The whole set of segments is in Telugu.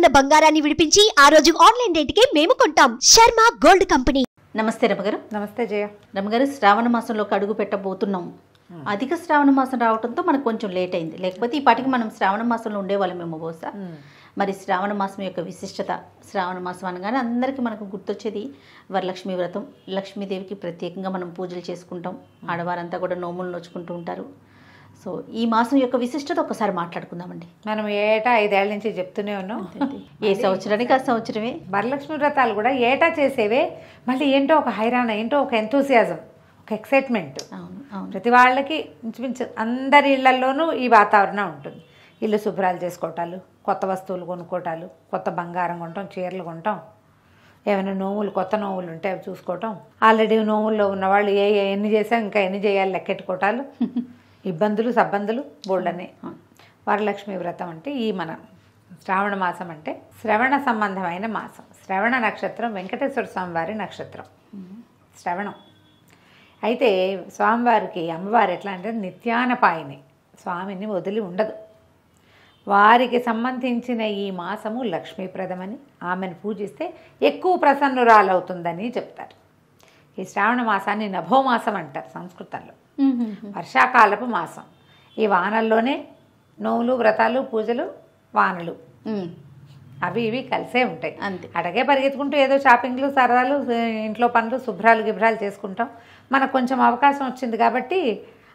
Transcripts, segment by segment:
ఉన్న బంగారాన్ని విడిపించి ఆ రోజు ఆన్లైన్ రేటుకే మేము కొంటాం. Sharma gold company. నమస్తే రమగారు. నమస్తే జయ. రమగారు, శ్రావణ మాసంలోకి అడుగు పెట్టబోతున్నాం. అధిక శ్రావణ మాసం రావడంతో మనకు కొంచెం లేట్ అయింది, లేకపోతే ఈ పాటికి మనం శ్రావణ మాసంలో ఉండేవాళ్ళమేమో బహుశా. మరి శ్రావణ మాసం యొక్క విశిష్టత, శ్రావణ మాసం అనగానే అందరికీ మనకు గుర్తొచ్చేది వరలక్ష్మి వ్రతం. లక్ష్మీదేవికి ప్రత్యేకంగా మనం పూజలు చేసుకుంటాం, ఆడవారంతా కూడా నోములు నోచుకుంటూ ఉంటారు. సో ఈ మాసం యొక్క విశిష్టత ఒకసారి మాట్లాడుకుందామండి. మనం ఏటా 5 ఏళ్ల నుంచి చెప్తూనే ఉన్నాం, ఏ సంవత్సరానికి ఆ సంవత్సరమే వరలక్ష్మి వ్రతాలు కూడా ఏటా చేసేవే. మళ్ళీ ఏంటో ఒక హైరాణ, ఏంటో ఒక ఎంతూసియాజం, ఒక ఎక్సైట్మెంట్. అవును అవును. ప్రతి వాళ్ళకి ఇంచుమించు అందరి ఇళ్లలోనూ ఈ వాతావరణం ఉంటుంది. ఇల్లు శుభ్రాలు చేసుకోవటాలు, కొత్త వస్తువులు కొనుక్కోవటాలు, కొత్త బంగారం కొంటాం, చీరలు కొంటాం, ఏమైనా నోములు, కొత్త నోములు ఉంటే అవి చూసుకోవటం, ఆల్రెడీ నోముల్లో ఉన్నవాళ్ళు ఎన్ని చేసాం ఇంకా ఎన్ని చేయాలి లెక్కెట్టుకోవటాలు, ఇబ్బందులు సబ్బందులు బోల్డనే. వరలక్ష్మి వ్రతం అంటే ఈ మన శ్రావణ మాసం అంటే శ్రవణ సంబంధమైన మాసం. శ్రవణ నక్షత్రం వెంకటేశ్వర స్వామివారి నక్షత్రం శ్రవణం. అయితే స్వామివారికి అమ్మవారు ఎట్లా అంటే నిత్యానపాయిని, స్వామిని వదిలి ఉండదు. వారికి సంబంధించిన ఈ మాసము లక్ష్మీప్రదమని, ఆమెను పూజిస్తే ఎక్కువ ప్రసన్నురాలవుతుందని చెప్తారు. ఈ శ్రావణ మాసాన్ని నభోమాసం అంటారు సంస్కృతంలో, వర్షాకాలపు మాసం. ఈ వానల్లోనే నోములు, వ్రతాలు, పూజలు, వానలు అవి ఇవి కలిసే ఉంటాయి. అంతే. అటగే పరిగెత్తుకుంటూ ఏదో షాపింగ్లు, సరదాలు, ఇంట్లో పనులు, శుభ్రాలు గిభ్రాలు చేసుకుంటాం. మనకు కొంచెం అవకాశం వచ్చింది కాబట్టి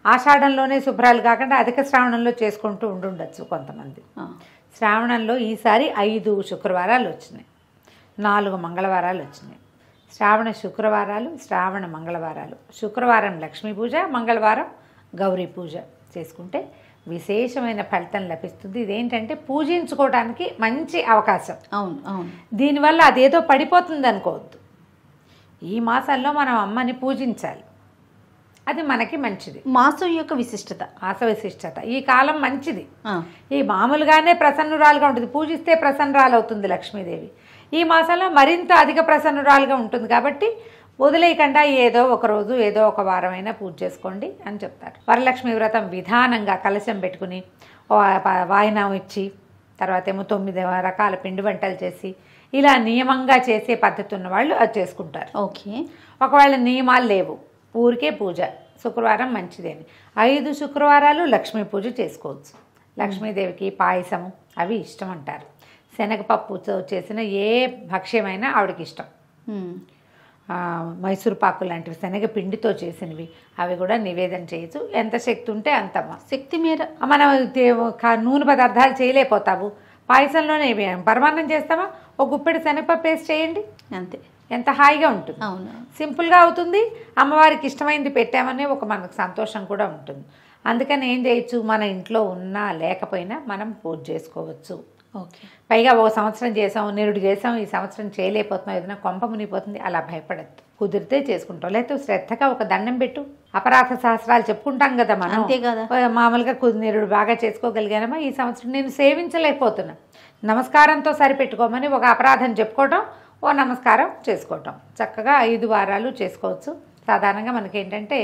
ఆషాఢంలోనే శుభ్రాలు కాకుండా అధిక శ్రావణంలో చేసుకుంటూ ఉండుండొచ్చు కొంతమంది. శ్రావణంలో ఈసారి 5 శుక్రవారాలు వచ్చినాయి, 4 మంగళవారాలు వచ్చినాయి. శ్రావణ శుక్రవారాలు, శ్రావణ మంగళవారాలు. శుక్రవారం లక్ష్మీ పూజ, మంగళవారం గౌరీ పూజ చేసుకుంటే విశేషమైన ఫలితం లభిస్తుంది. ఇదేంటంటే పూజించుకోవడానికి మంచి అవకాశం. అవును అవును. దీనివల్ల అదేదో పడిపోతుంది అనుకోవద్దు. ఈ మాసంలో మనం అమ్మని పూజించాలి, అది మనకి మంచిది. మాసం యొక్క విశిష్టత, మాస విశిష్టత. ఈ కాలం మంచిది. ఈ మామూలుగానే ప్రసన్నురాలుగా ఉంటుంది, పూజిస్తే ప్రసన్నురాలవుతుంది లక్ష్మీదేవి. ఈ మాసంలో మరింత అధిక ప్రసన్నురాలుగా ఉంటుంది కాబట్టి వదిలేయకుండా ఏదో ఒక రోజు, ఏదో ఒక వారమైనా పూజ చేసుకోండి అని చెప్తారు. వరలక్ష్మి వ్రతం విధానంగా కలశం పెట్టుకుని వాయినం ఇచ్చి, తర్వాత ఏమో 9 రకాల పిండి వంటలు చేసి, ఇలా నియమంగా చేసే పద్ధతి ఉన్న వాళ్ళు అది చేసుకుంటారు. ఓకే. ఒకవేళ నియమాలు లేవు, ఊరికే పూజ, శుక్రవారం మంచిదేని 5 శుక్రవారాలు లక్ష్మీ పూజ చేసుకోవచ్చు. లక్ష్మీదేవికి పాయసము అవి ఇష్టం అంటారు. శనగపప్పుతో చేసిన ఏ భక్ష్యమైనా ఆవిడకి ఇష్టం. మైసూర్ పాకు లాంటివి శనగ పిండితో చేసినవి అవి కూడా నివేదన చేయొచ్చు. ఎంత శక్తి ఉంటే అంత శక్తి మేర. మనం నూనె పదార్థాలు చేయలేకపోతావు, పాయసంలోనే పరమాన్నం చేస్తామా, ఒక గుప్పెడు శనగపప్పు వేసి చేయండి, అంతే. ఎంత హాయిగా ఉంటుంది. అవును, సింపుల్గా అవుతుంది. అమ్మవారికి ఇష్టమైంది పెట్టామని ఒక మనకు సంతోషం కూడా ఉంటుంది. అందుకని ఏం చేయొచ్చు, మన ఇంట్లో ఉన్నా లేకపోయినా మనం పూజ చేసుకోవచ్చు. ఓకే. పైగా ఒక సంవత్సరం చేసాం, నిరుడు చేసాం, ఈ సంవత్సరం చేయలేకపోతున్నాం, ఏదైనా కొంప మునిగిపోతుంది, అలా భయపడద్దు. కుదిరితే చేసుకుంటాం, లేకపోతే శ్రద్ధగా ఒక దండం పెట్టు. అపరాధ సహస్రాలు చెప్పుకుంటాం కదా మనం, అంతే కదా. మామూలుగా నిరుడు బాగా చేసుకోగలిగానమా, ఈ సంవత్సరం నేను సేవించలేకపోతున్నా, నమస్కారంతో సరిపెట్టుకోమని ఒక అపరాధం చెప్పుకోవటం, ఓ నమస్కారం చేసుకోవటం. చక్కగా 5 వారాలు చేసుకోవచ్చు. సాధారణంగా మనకేంటంటే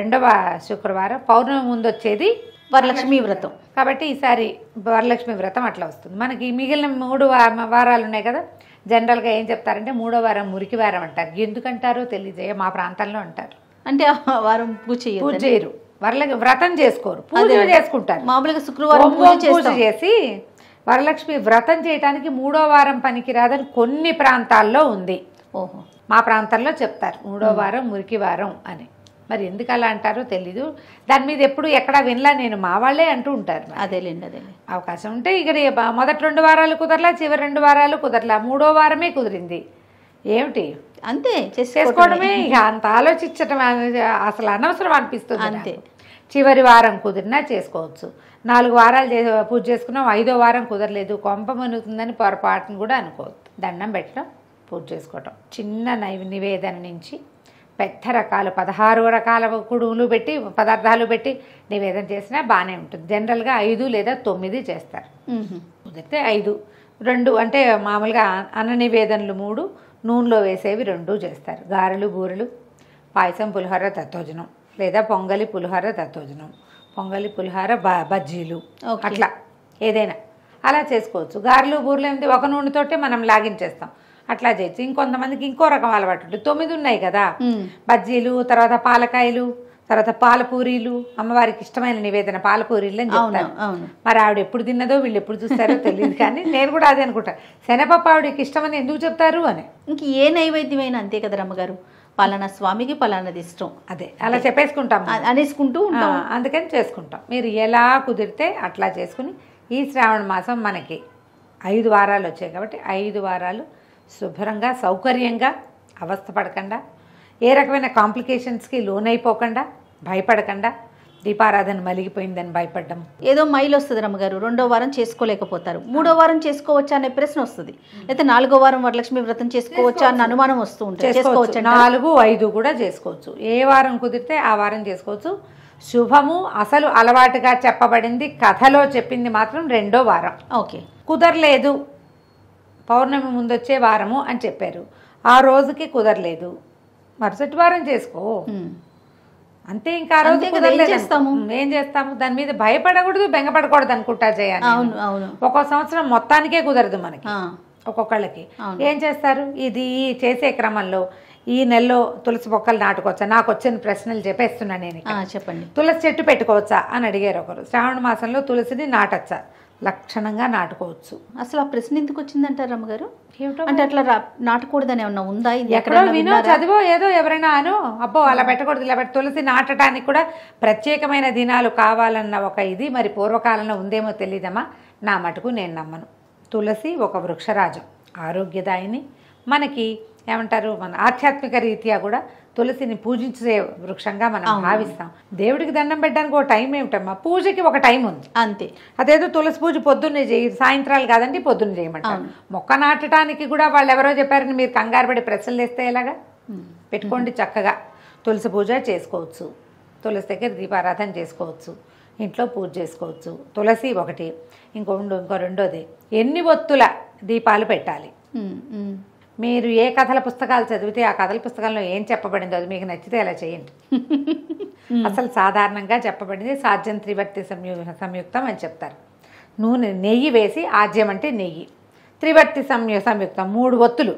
రెండవ శుక్రవారం పౌర్ణమి ముందు వచ్చేది వరలక్ష్మి వ్రతం కాబట్టి ఈసారి వరలక్ష్మి వ్రతం అట్లా వస్తుంది. మనకి మిగిలిన 3 వారాలు ఉన్నాయి కదా, జనరల్గా ఏం చెప్తారంటే 3వ వారం మురికి వారం అంటారు. ఎందుకంటారో తెలియజేయ, మా ప్రాంతంలో అంటారు. అంటే వారం పూజ చేయరు, వ్రతం చేసుకోరు, పూజ చేసుకుంటారు. మామూలుగా శుక్రవారం పూజ చేసి వరలక్ష్మి వ్రతం చేయడానికి 3వ వారం పనికిరాదని కొన్ని ప్రాంతాల్లో ఉంది. ఓహో. మా ప్రాంతంలో చెప్తారు 3వ వారం మురికి వారం అని. మరి ఎందుకు అలా అంటారో తెలీదు, దాని మీద ఎప్పుడు ఎక్కడా వినలా నేను, మా వాళ్ళే అంటూ ఉంటారు. అదేలేండి. అవకాశం ఉంటే ఇక మొదటి 2 వారాలు కుదరలా, చివరి 2 వారాలు కుదరలా, 3వ వారమే కుదిరింది, ఏమిటి అంతే చేసుకోవడమే. ఇక అంత ఆలోచించడం అసలు అనవసరం అనిపిస్తుంది. అంతే. చివరి వారం కుదిరినా చేసుకోవచ్చు. 4 వారాలు పూజ చేసుకున్నాం, 5వ వారం కుదరలేదు, కొంప మునుగుతుందని పొరపాటును కూడా అనుకోవద్దు. దండం పెట్టడం, పూజ చేసుకోవటం, చిన్న నివేదన నుంచి పెద్ద రకాలు 16 రకాల కుడుములు పెట్టి పదార్థాలు పెట్టి నివేదన చేసినా బాగానే ఉంటుంది. జనరల్గా 5 లేదా 9 చేస్తారు. కుదిరితే 5, 2 అంటే మామూలుగా అన్న నివేదనలు 3, నూనెలో వేసేవి 2 చేస్తారు. గారెలు, బూరెలు, పాయసం, పులిహోర, దత్తోజనం, లేదా పొంగలి, పులిహోర, దత్తోజనం, పొంగలి, పులిహోర, బజ్జీలు, అట్లా ఏదైనా అలా చేసుకోవచ్చు. గారెలు బూరెలు ఏంటి ఒక నూనెతోటే మనం లాగించేస్తాం, అట్లా చేయొచ్చు. ఇంకొంతమందికి ఇంకో రకం అలవాటు ఉంటుంది. 9 ఉన్నాయి కదా, బజ్జీలు, తర్వాత పాలకాయలు, తర్వాత పాలపూరీలు, అమ్మవారికి ఇష్టమైన నివేదన పాలపూరీలు అని చెప్తారు. మరి ఆవిడ ఎప్పుడు తిన్నదో వీళ్ళు ఎప్పుడు చూస్తారో తెలియదు, కానీ నేను కూడా అదే అనుకుంటా, శనగపప్పు ఆవిడకి ఇష్టమని ఎందుకు చెప్తారు అని. ఇంక ఏ నైవేద్యమైనా అంతే కదా రమ్మగారు, పలానా స్వామికి పలానాది ఇష్టం, అదే అలా చెప్పేసుకుంటాం, అనేసుకుంటూ ఉంటాం. అందుకని చేసుకుంటాం. మీరు ఎలా కుదిరితే అట్లా చేసుకుని ఈ శ్రావణ మాసం మనకి 5 వారాలు వచ్చాయి కాబట్టి 5 వారాలు శుభ్రంగా సౌకర్యంగా అవస్థ పడకుండా, ఏ రకమైన కాంప్లికేషన్స్కి లోనైపోకుండా, భయపడకుండా, దీపారాధన మలిగిపోయిందని భయపడ్డం. ఏదో మైలు వస్తుంది రమ్మగారు, 2వ వారం చేసుకోలేకపోతారు, 3వ వారం చేసుకోవచ్చా అనే ప్రశ్న వస్తుంది, లేకపోతే 4వ వారం వరలక్ష్మి వ్రతం చేసుకోవచ్చా అన్న అనుమానం వస్తూ ఉంటుంది. చేసుకోవచ్చు, 4, 5 కూడా చేసుకోవచ్చు. ఏ వారం కుదిరితే ఆ వారం చేసుకోవచ్చు. శుభము అసలు అలవాటుగా చెప్పబడింది, కథలో చెప్పింది మాత్రం 2వ వారం. ఓకే, కుదరలేదు పౌర్ణమి ముందొచ్చే వారము అని చెప్పారు, ఆ రోజుకి కుదరలేదు, మరుసటి వారం చేసుకో అంతే. ఇంకా ఆ రోజు కుదరలేదు ఏం చేస్తాము, దాని మీద భయపడకూడదు, బెంగపడకూడదు అనుకుంటా చేయాలి. ఒక్కో సంవత్సరం మొత్తానికే కుదరదు మనకి, ఒక్కొక్కళ్ళకి. ఏం చేస్తారు, ఇది చేసే క్రమంలో ఈ నెలలో తులసి మొక్కలు నాటుకోవచ్చా? నాకు వచ్చిన ప్రశ్నలు చెప్పేస్తున్నా నేను. చెప్పండి. తులసి చెట్టు పెట్టుకోవచ్చా అని అడిగారు ఒకరు. శ్రావణ మాసంలో తులసిని నాటచ్చా? లక్షణంగా నాటుకోవచ్చు. అసలు ఆ ప్రశ్న ఎందుకు వచ్చిందంటారు రమ్మగారు? అంటే అట్లా నాటకూడదని ఏమన్నా ఉందా? ఎక్కడో వినో చదివో ఏదో ఎవరైనా అను, అబ్బో అలా పెట్టకూడదు ఇలా తులసి నాటడానికి కూడా ప్రత్యేకమైన దినాలు కావాలన్న ఒక ఇది మరి పూర్వకాలంలో ఉందేమో తెలియదమ్మా. నా మటుకు నేను నమ్మను. తులసి ఒక వృక్షరాజం, ఆరోగ్యదాయిని. మనకి ఏమంటారు, మన ఆధ్యాత్మిక రీత్యా కూడా తులసిని పూజించే వృక్షంగా మనం భావిస్తాం. దేవుడికి దండం పెట్టడానికి ఒక టైం ఏమిటమ్మా, పూజకి ఒక టైం ఉంది అంతే. అదేదో తులసి పూజ పొద్దున్నే చేయి, సాయంత్రాలు కాదండి పొద్దున్న చేయమంటారు. మొక్క నాటడానికి కూడా వాళ్ళు ఎవరో చెప్పారని మీరు కంగారు పడి ప్రశ్నలు వేస్తే ఎలాగా? పెట్టుకోండి, చక్కగా తులసి పూజ చేసుకోవచ్చు, తులసి దగ్గర దీపారాధన చేసుకోవచ్చు, ఇంట్లో పూజ చేసుకోవచ్చు. తులసి ఒకటి. ఇంకో రెండోది, ఎన్ని ఒత్తుల దీపాలు పెట్టాలి. మీరు ఏ కథల పుస్తకాలు చదివితే ఆ కథల పుస్తకంలో ఏం చెప్పబడిందో అది మీకు నచ్చితే అలా చేయండి. అసలు సాధారణంగా చెప్పబడింది సాధ్యం త్రివర్తి సంయుక్తం అని చెప్తారు. నెయ్యి వేసి, ఆజ్యం అంటే నెయ్యి, త్రివర్తి సంయుక్తం 3 ఒత్తులు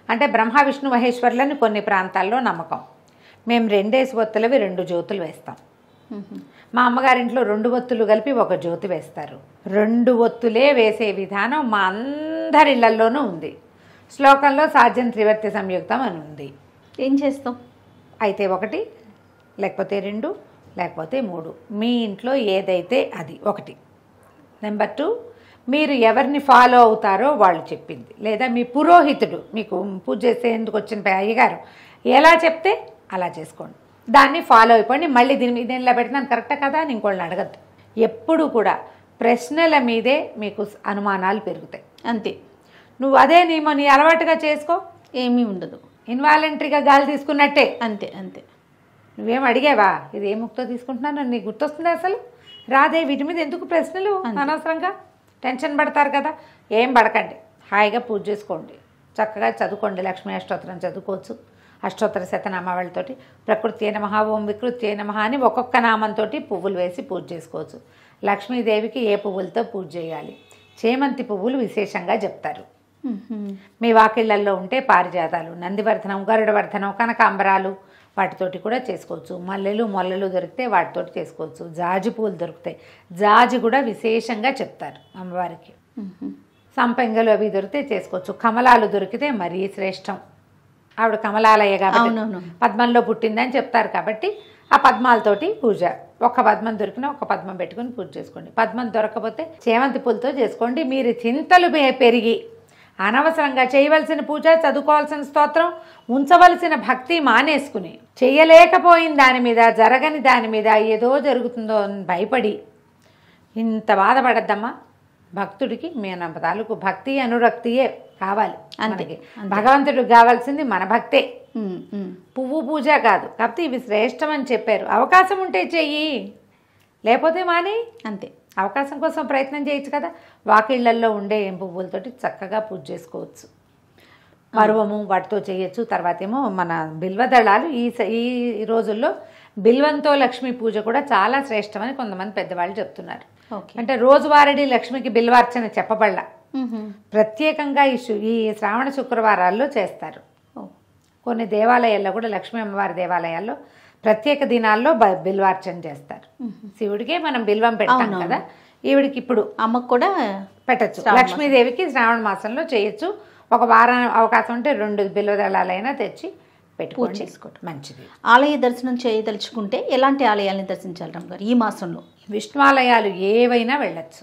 అంటే బ్రహ్మ విష్ణు మహేశ్వరులని కొన్ని ప్రాంతాల్లో నమ్మకం. మేము 2 ఒత్తులవి 2 జ్యోతులు వేస్తాం. మా అమ్మగారింట్లో 2 ఒత్తులు కలిపి 1 జ్యోతి వేస్తారు. 2 ఒత్తులే వేసే విధానం మా అందరి ఇళ్లల్లోనూ ఉంది. శ్లోకంలో సాధ్యం త్రివర్తి సంయుక్తం అని ఉంది. ఏం చేస్తాం? అయితే 1, లేకపోతే 2, లేకపోతే 3, మీ ఇంట్లో ఏదైతే అది 1. నెంబర్ 2, మీరు ఎవరిని ఫాలో అవుతారో వాళ్ళు చెప్పింది, లేదా మీ పురోహితుడు మీకు పూజ చేసేందుకు వచ్చిన అయ్యగారు ఎలా చెప్తే అలా చేసుకోండి, దాన్ని ఫాలో అయిపోండి. మళ్ళీ దీని మీద ఇలా పెట్టినాను కరెక్టా కదా అని ఇంకోళ్ళని అడగద్దు. ఎప్పుడు కూడా ప్రశ్నల మీదే మీకు అనుమానాలు పెరుగుతాయి. అంతే. నువ్వు అదే నీ అలవాటుగా చేసుకో, ఏమీ ఉండదు, ఇన్వాలంటరీగా గాలి తీసుకున్నట్టే. అంతే అంతే. నువ్వేం అడిగావా ఇది ఏ ముక్తో తీసుకుంటున్నాను నీకు గుర్తొస్తుంది? అసలు రాదే. వీటి మీద ఎందుకు ప్రశ్నలు? అనవసరంగా టెన్షన్ పడతారు కదా. ఏం పడకండి, హాయిగా పూజ చేసుకోండి, చక్కగా చదువుకోండి. లక్ష్మీ అష్టోత్తరం చదువుకోవచ్చు, అష్టోత్తర శతనామావళితోటి ప్రకృత్యై నమః, ఓం వికృత్యై నమః అని ఒక్కొక్క నామంతో పువ్వులు వేసి పూజ చేసుకోవచ్చు. లక్ష్మీదేవికి ఏ పువ్వులతో పూజ చేయాలి? చేమంతి పువ్వులు విశేషంగా చెప్తారు. మీ వాకిళ్లల్లో ఉంటే పారిజాతాలు, నందివర్ధనం, గరుడవర్ధనం, కనకాంబరాలు వాటితోటి కూడా చేసుకోవచ్చు. మల్లెలు, మొల్లలు దొరికితే వాటితోటి చేసుకోవచ్చు. జాజి పూలు దొరుకుతాయి, జాజి కూడా విశేషంగా చెప్తారు అమ్మవారికి. సంపెంగలు అవి దొరికితే చేసుకోవచ్చు. కమలాలు దొరికితే మరీ శ్రేష్టం. ఆవిడ కమలాలయ్య కాబట్టి పద్మంలో పుట్టిందని చెప్తారు కాబట్టి ఆ పద్మాలతోటి పూజ. ఒక్క పద్మం దొరికినా ఒక పద్మం పెట్టుకుని పూజ చేసుకోండి. పద్మం దొరకకపోతే చేమంతి పూలతో చేసుకోండి. మీరు చింతలు పెరిగి అనవసరంగా చేయవలసిన పూజ, చదువుకోవాల్సిన స్తోత్రం, ఉంచవలసిన భక్తి మానేసుకుని చేయలేకపోయిన దాని మీద, జరగని దాని మీద ఏదో జరుగుతుందో అని భయపడి ఇంత బాధపడద్దమ్మా. భక్తుడికి మన తాలూకు భక్తి అనురక్తియే కావాలి. అందుకే భగవంతుడికి కావాల్సింది మన భక్తే, పువ్వు పూజ కాదు. కాబట్టి ఇవి శ్రేష్టం అని చెప్పారు. అవకాశం ఉంటే చెయ్యి, లేకపోతే మాని. అంతే. అవకాశం కోసం ప్రయత్నం చేయొచ్చు కదా. వాకిళ్లల్లో ఉండే పువ్వులతోటి చక్కగా పూజ చేసుకోవచ్చు. పర్వము వాటితో చేయొచ్చు. తర్వాత ఏమో మన బిల్వదళాలు. ఈ రోజుల్లో బిల్వంతో లక్ష్మీ పూజ కూడా చాలా శ్రేష్టమని కొంతమంది పెద్దవాళ్ళు చెప్తున్నారు. ఓకే. అంటే రోజువారీ లక్ష్మికి బిల్వార్చన చెప్పబడలా, మ్మ్. ప్రత్యేకంగా ఈ శ్రావణ శుక్రవారాల్లో చేస్తారు. ఓ. కొన్ని దేవాలయాల్లో కూడా లక్ష్మీ అమ్మవారి దేవాలయాల్లో ప్రత్యేక దినాల్లో బిల్వార్చన చేస్తారు. శివుడికే మనం బిల్వం పెడతాం అవునవును. కదా, ఈవిడికి ఇప్పుడు అమ్మకు కూడా పెట్టచ్చు. శ్రావణ లక్ష్మీదేవికి శ్రావణ మాసంలో చేయొచ్చు. ఒక వారం అవకాశం ఉంటే 2 బిల్వదళాలైనా తెచ్చి పూజ పెట్టుకోండి, చేసుకోవటం. మంచిది. ఆలయ దర్శనం చేయదలుచుకుంటే ఎలాంటి ఆలయాలను దర్శించాలి రమ్మగారు ఈ మాసంలో? విష్ణువాలయాలు ఏవైనా వెళ్ళచ్చు,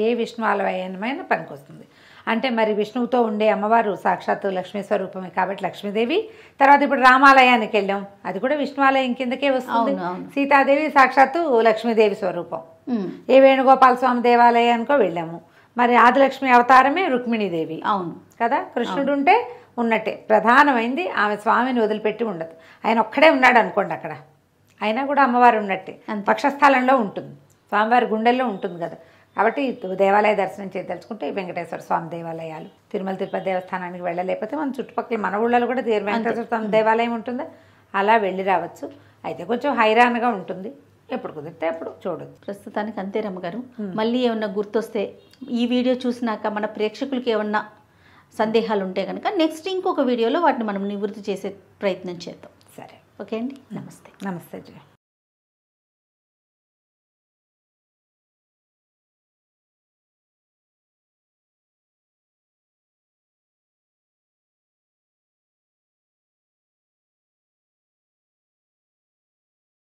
ఏ విష్ణువాలయమైనా పనికొస్తుంది. అంటే మరి విష్ణువుతో ఉండే అమ్మవారు సాక్షాత్తు లక్ష్మీ స్వరూపమే కాబట్టి లక్ష్మీదేవి. తర్వాత ఇప్పుడు రామాలయానికి వెళ్ళాం, అది కూడా విష్ణువాలయం కిందకే వస్తుంది. అవును, అవును. సీతాదేవి సాక్షాత్తు లక్ష్మీదేవి స్వరూపం. మ్మ్. ఏ వేణుగోపాల స్వామి దేవాలయానికో వెళ్ళాము, మరి ఆదిలక్ష్మి అవతారమే రుక్మిణీదేవి అవును కదా. కృష్ణుడు ఉంటే ఉన్నట్టే, ప్రధానమైంది ఆమె స్వామిని వదిలిపెట్టి ఉండదు. ఆయన ఒక్కడే ఉన్నాడు అనుకోండి అక్కడ, అయినా కూడా అమ్మవారు ఉన్నట్టే, అంతే. పక్షస్థలంలో ఉంటుంది, స్వామివారి గుండెల్లో ఉంటుంది కదా. కాబట్టి దేవాలయ దర్శనం చేయదలుచుకుంటే ఈ వెంకటేశ్వర స్వామి దేవాలయాలు, తిరుమల తిరుపతి దేవస్థానానికి వెళ్ళలేకపోతే మన చుట్టుపక్కల మన ఊళ్ళలో కూడా వెంకటేశ్వర స్వామి దేవాలయం ఉంటుందా, అలా వెళ్ళి రావచ్చు. అయితే కొంచెం హైరాన్గా ఉంటుంది, ఎప్పుడు కుదిరితే అప్పుడు చూడొచ్చు. ప్రస్తుతానికి అంతే రమ్మగారు. మళ్ళీ ఏమన్నా గుర్తొస్తే ఈ వీడియో చూసినాక మన ప్రేక్షకులకి ఏమన్నా సందేహాలు ఉంటే కనుక నెక్స్ట్ ఇంకొక వీడియోలో వాటిని మనం నివృత్తి చేసే ప్రయత్నం చేద్దాం. సరే, ఓకే అండి, నమస్తే. నమస్తే జయ.